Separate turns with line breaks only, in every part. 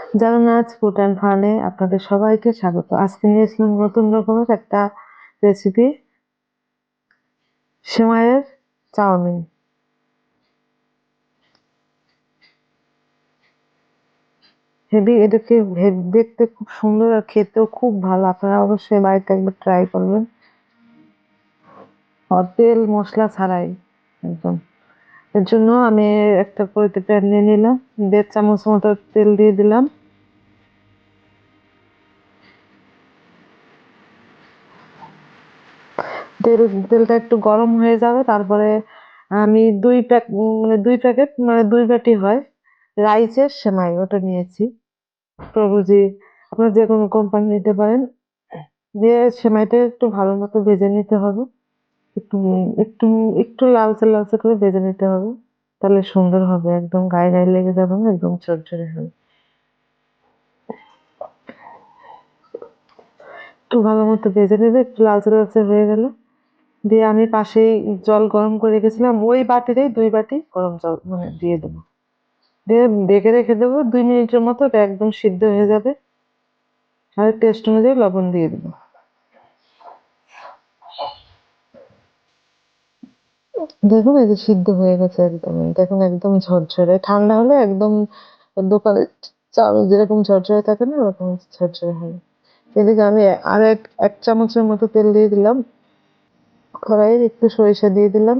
Jagannath food and ফানে আপনাদের সবাইকে স্বাগত। আজকে নিয়ে এসেছিলাম নতুন রকমের একটা রেসিপি, সেমাইয়ের চাউমিন। এটাকে দেখতে খুব সুন্দর আর খেতেও খুব ভালো। আপনারা অবশ্যই বাড়িতে একবার ট্রাই করবেন, আর তেল মশলা ছাড়াই একদম। এর জন্য আমি একটা কড়াইতে প্যান নিয়ে নিলাম, 1.5 চামচ মতো তেল দিয়ে দিলাম। তেলটা একটু গরম হয়ে যাবে, তারপরে আমি 2 প্যাকেট, মানে 2 বাটি হয় রাইসের সেমাই, ওটা নিয়েছি। প্রভুজি, আপনার যে কোনো কোম্পানি নিতে পারেন। দিয়ে সেমাইটা একটু ভালো মতো ভেজে নিতে হবে, একটু একটু একটু লালচে লালচে করে ভেজে নিতে হবে, তাহলে সুন্দর হবে, একদম গায়ে গায়ে লেগে যাবে না, একদম ঝরঝরে হবে। একটু ভালো মতো ভেজে নেবে, একটু লালচে লালচে হয়ে গেলে দিয়ে আমি পাশেই জল গরম করে রেখেছিলাম, ওই বাটিতেই 2 বাটি গরম জল মানে দিয়ে দেবো। দিয়ে ঢেকে রেখে দেবো 2 মিনিটের মতো, ওটা একদম সিদ্ধ হয়ে যাবে। আর টেস্ট অনুযায়ী লবণ দিয়ে দেবো। দেখুন, এই যে সিদ্ধ হয়ে গেছে একদম, দেখুন একদম ঝরঝরে। ঠান্ডা হলে একদম দোকানে চাল যেরকম ঝরঝরে থাকে না, ওরকম ঝরঝরে হবে। এদিকে আমি আর এক চামচের মতো তেল দিয়ে দিলাম কড়াইয়ে, একটু সরিষা দিয়ে দিলাম।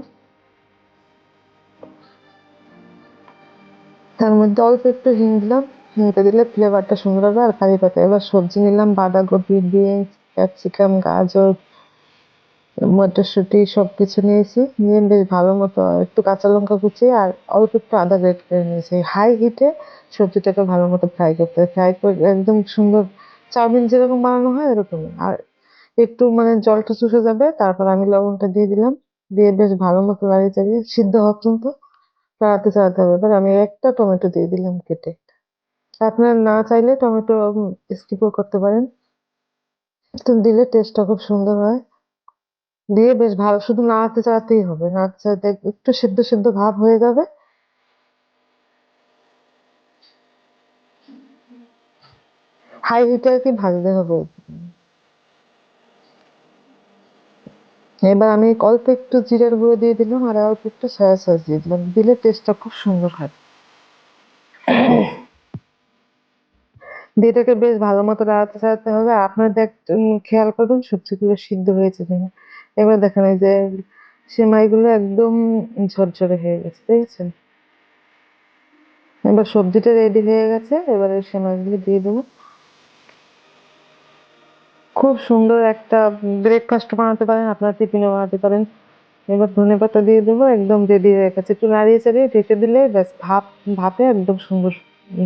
তার মধ্যে অল্প একটু হিং দিলাম। হিংটা দিলে ফ্লেভারটা সুন্দর হবে। আর কারি পাতা, এবার সবজি নিলাম, বাঁধাকপি, বিনস, ক্যাপসিকাম, গাজর, মটরশুঁটি সবকিছু নিয়েছি। নিয়ে বেশ ভালো মতো একটু কাঁচা লঙ্কা কুচি আর অল্প একটু আদা গ্রেট করে নিয়েছি। হাই হিটে সবজিটাকে ভালো মতো ফ্রাই করতে হবে, ফ্রাই করে একদম সুন্দর চাউমিন যেরকম বানানো হয় এরকমই। আর একটু মানে জলটা শুষে যাবে, তারপর আমি লবণটা দিয়ে দিলাম। দিয়ে বেশ ভালো মতো নাড়িয়ে চাড়িয়ে সিদ্ধ হওয়া পর্যন্ত চালাতে চালাতে হবে। এবার আমি একটা টমেটো দিয়ে দিলাম কেটে। আপনারা না চাইলে টমেটো স্কিপও করতে পারেন, তো দিলে টেস্টটা খুব সুন্দর হয়। দিয়ে বেশ ভালো, শুধু নাড়াতে চাড়াতেই হবে, নাড়াতে চাড়াতে একটু সিদ্ধ সিদ্ধ ভাব হয়ে যাবে। হাই হিটে আর কি ভাজতে হবে। এবার আমি অল্প একটু জিরের গুঁড়ো দিয়ে দিলাম আর অল্প একটু সয়া সস দিয়ে দিলাম, দিলে টেস্টটা খুব সুন্দর হয়। দিয়ে এটাকে বেশ ভালো মতো নাড়াতে চাড়াতে হবে। আর আপনার খেয়াল করবেন সবজিগুলো সিদ্ধ হয়েছে কিনা। এবার দেখেন এই যে সেমাইগুলো একদম ঝরঝরে হয়ে গেছে, দেখেছেন? এবার সবজিটা রেডি হয়ে গেছে, এবারে সেমাইগুলো দিয়ে দেবো। খুব সুন্দর একটা ব্রেকফাস্ট বানাতে পারেন, আপনার টিফিনও বানাতে পারেন। এবার ধনেপাতা দিয়ে দেবো, একদম রেডি হয়ে গেছে। একটু নাড়িয়ে চাড়িয়ে ঢেকে দিলে ব্যাস, ভাপে একদম সুন্দর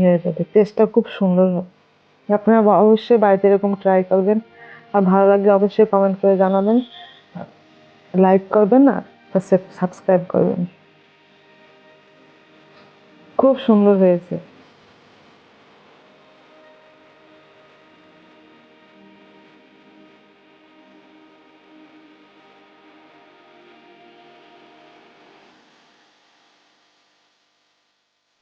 হয়ে যাবে, টেস্টটা খুব সুন্দর হয়। আপনারা অবশ্যই বাড়িতে এরকম ট্রাই করবেন। আর ভালো লাগলে অবশ্যই কমেন্ট করে জানাবেন, লাইক করবেন না, সাবস্ক্রাইব করবেন। খুব সুন্দর হয়েছে।